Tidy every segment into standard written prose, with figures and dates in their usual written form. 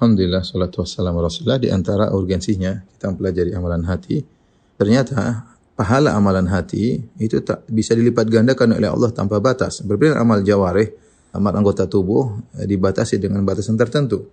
Alhamdulillah, salatu wassalamu Rasulullah. Di antara urgensinya kita mempelajari amalan hati, ternyata pahala amalan hati itu tak bisa dilipat gandakan oleh Allah tanpa batas. Berbeda amal jawarih, amal anggota tubuh dibatasi dengan batasan tertentu.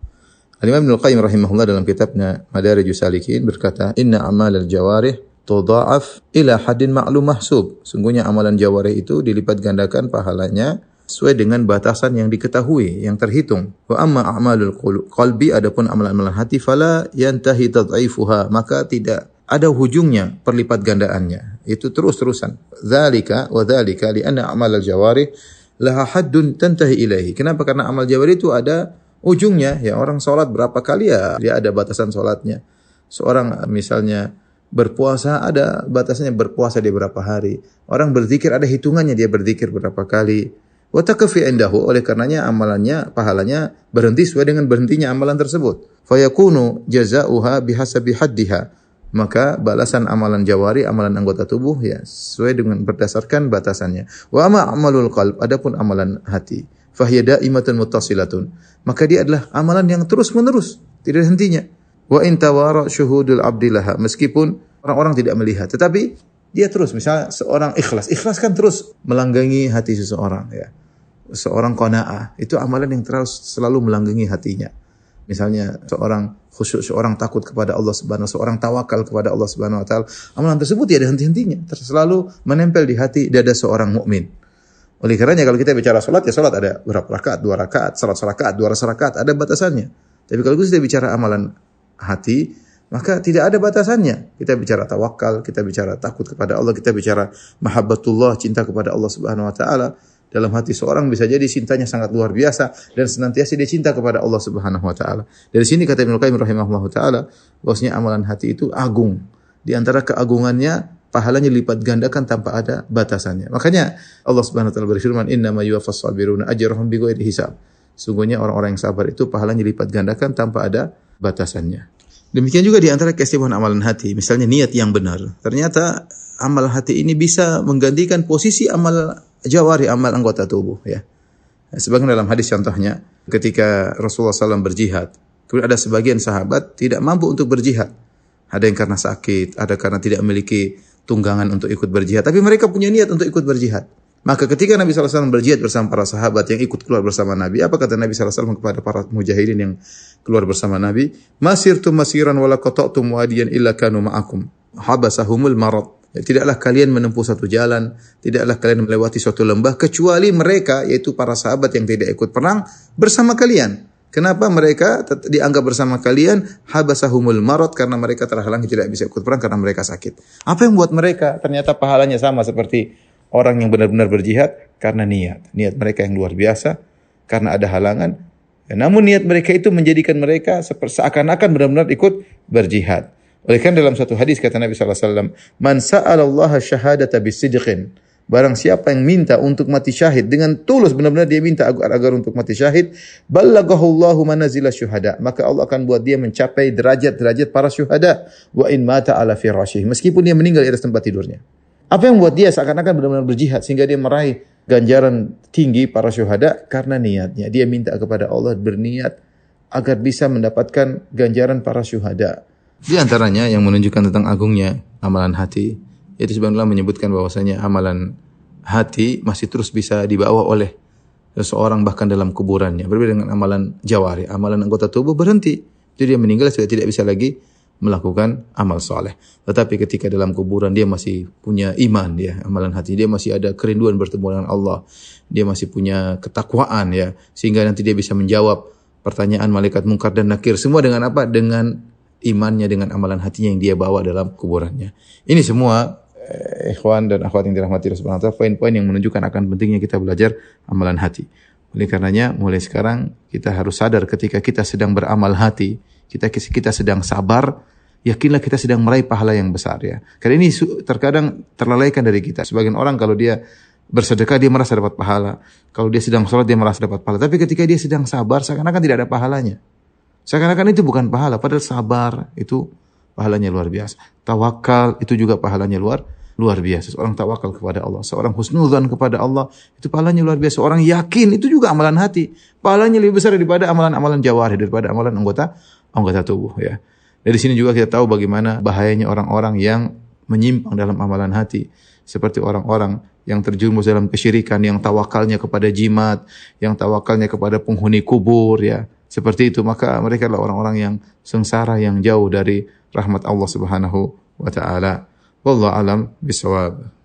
Al-Imam Ibnu Qayyim rahimahullah dalam kitabnya Madarijus Salikin berkata, "Inna amalal jawarih tudha'af ila haddin ma'lum mahsub." Sungguhnya amalan jawarih itu dilipat gandakan pahalanya sesuai dengan batasan yang diketahui, yang terhitung. Wa amma a'malul qalbi, adapun amalan-amalan hati, fala yantahi tad'ifuha, maka tidak ada hujungnya perlipat gandaannya. Itu terus-terusan. Dzalika wa dzalika li'anna a'malal jawarih laha haddun tantahi ilaihi. Kenapa? Karena amal jawarih itu ada ujungnya. Ya, orang salat berapa kali ya dia ada batasan salatnya. Seorang misalnya berpuasa ada batasnya, berpuasa dia berapa hari. Orang berzikir ada hitungannya, dia berzikir berapa kali. Wa takfi indahu, oleh karenanya amalannya, pahalanya berhenti sesuai dengan berhentinya amalan tersebut. Fayakunu jazaoha bihasabi haddiha, maka balasan amalan jawari, amalan anggota tubuh ya sesuai dengan berdasarkan batasannya. Wa amma amalul qalb, adapun amalan hati, fahiya daimatun muttasilatun, maka dia adalah amalan yang terus-menerus, tidak ada hentinya. Wa in tawara syuhudul abdilaha, meskipun orang-orang tidak melihat, tetapi dia terus. Misalnya seorang ikhlas kan terus melanggengi hati seseorang ya. Seorang qanaah, itu amalan yang terus selalu melanggengi hatinya. Misalnya seorang khusyuk, seorang takut kepada Allah Subhanahu wa taala, seorang tawakal kepada Allah Subhanahu wa taala, amalan tersebut tidak ada henti-hentinya, selalu menempel di hati dada seorang mukmin. Oleh karenanya kalau kita bicara salat, ya salat ada berapa rakaat, 2 rakaat, salat rakaat, 2 rakaat, ada batasannya. Tapi kalau kita bicara amalan hati, maka tidak ada batasannya. Kita bicara tawakal, kita bicara takut kepada Allah, kita bicara mahabbatullah, cinta kepada Allah Subhanahu wa taala. Dalam hati seorang bisa jadi cintanya sangat luar biasa dan senantiasa dia cinta kepada Allah Subhanahu wa taala. Dari sini kata Ibnu Qayyim rahimahullahu taala, bahwasanya amalan hati itu agung. Di antara keagungannya, pahalanya lipat gandakan tanpa ada batasannya. Makanya Allah Subhanahu wa taala berfirman, "Innama yuwaffas sabiruna ajrahum bighairi hisab." Sungguhnya orang-orang yang sabar itu pahalanya lipat gandakan tanpa ada batasannya. Demikian juga di antara keistimewaan amalan hati, misalnya niat yang benar. Ternyata amal hati ini bisa menggantikan posisi amal jawari, amal anggota tubuh ya. Sebagian dalam hadis contohnya, ketika Rasulullah SAW berjihad, kemudian ada sebagian sahabat tidak mampu untuk berjihad. Ada yang karena sakit, ada karena tidak memiliki tunggangan untuk ikut berjihad, tapi mereka punya niat untuk ikut berjihad. Maka ketika Nabi SAW berjihad bersama para sahabat yang ikut keluar bersama Nabi, apa kata Nabi SAW kepada para mujahidin yang keluar bersama Nabi? Masirtum masiran wala qata'tum wadiyan illa kanu ma'akum. Habasahumul marad. Ya, tidaklah kalian menempuh satu jalan, tidaklah kalian melewati suatu lembah, kecuali mereka, yaitu para sahabat yang tidak ikut perang, bersama kalian. Kenapa mereka dianggap bersama kalian? Habasahumul marad, karena mereka terhalang tidak bisa ikut perang karena mereka sakit. Apa yang buat mereka ternyata pahalanya sama seperti orang yang benar-benar berjihad? Karena niat mereka yang luar biasa, karena ada halangan. Ya, namun niat mereka itu menjadikan mereka seakan-akan benar-benar ikut berjihad. Oleh karena dalam satu hadis kata Nabi SAW, "Man sa'alallaha syahadata bisidqin." Barang siapa yang minta untuk mati syahid dengan tulus, benar-benar dia minta agar untuk mati syahid, "Ballagahullahu manazila syuhada." Maka Allah akan buat dia mencapai derajat-derajat para syuhada. Wa in mata ala firasyihi, meskipun dia meninggal di atas tempat tidurnya. Apa yang buat dia seakan-akan benar-benar berjihad sehingga dia meraih ganjaran tinggi para syuhada? Karena niatnya. Dia minta kepada Allah, berniat agar bisa mendapatkan ganjaran para syuhada. Di antaranya yang menunjukkan tentang agungnya amalan hati, yaitu sebenarnya menyebutkan bahwasanya amalan hati masih terus bisa dibawa oleh seseorang bahkan dalam kuburannya. Berbeda dengan amalan jawari, amalan anggota tubuh berhenti. Jadi dia meninggal sudah tidak bisa lagi melakukan amal soleh. Tetapi ketika dalam kuburan dia masih punya iman, ya, amalan hati dia masih ada kerinduan bertemu dengan Allah, dia masih punya ketakwaan, ya, sehingga nanti dia bisa menjawab pertanyaan malaikat mungkar dan nakir. Semua dengan apa? Dengan imannya, dengan amalan hatinya yang dia bawa dalam kuburannya. Ini semua ikhwan dan akhwat yang dirahmati Allah Subhanahu wa taala, poin-poin yang menunjukkan akan pentingnya kita belajar amalan hati. Oleh karenanya mulai sekarang kita harus sadar ketika kita sedang beramal hati, kita sedang sabar, yakinlah kita sedang meraih pahala yang besar, ya. Karena ini terkadang terlalaikan dari kita. Sebagian orang kalau dia bersedekah dia merasa dapat pahala, kalau dia sedang sholat dia merasa dapat pahala. Tapi ketika dia sedang sabar seakan-akan tidak ada pahalanya. Seakan-akan itu bukan pahala, padahal sabar itu pahalanya luar biasa. Tawakal itu juga pahalanya luar luar biasa. Seorang tawakal kepada Allah, seorang husnudzan kepada Allah, itu pahalanya luar biasa. Orang yakin itu juga amalan hati. Pahalanya lebih besar daripada amalan-amalan jawarih, daripada amalan anggota tubuh ya. Dari sini juga kita tahu bagaimana bahayanya orang-orang yang menyimpang dalam amalan hati. Seperti orang-orang yang terjerumus dalam kesyirikan, yang tawakalnya kepada jimat, yang tawakalnya kepada penghuni kubur ya. Seperti itu, maka mereka adalah orang-orang yang sengsara, yang jauh dari rahmat Allah Subhanahu wa taala. Wallahu alam bisawab.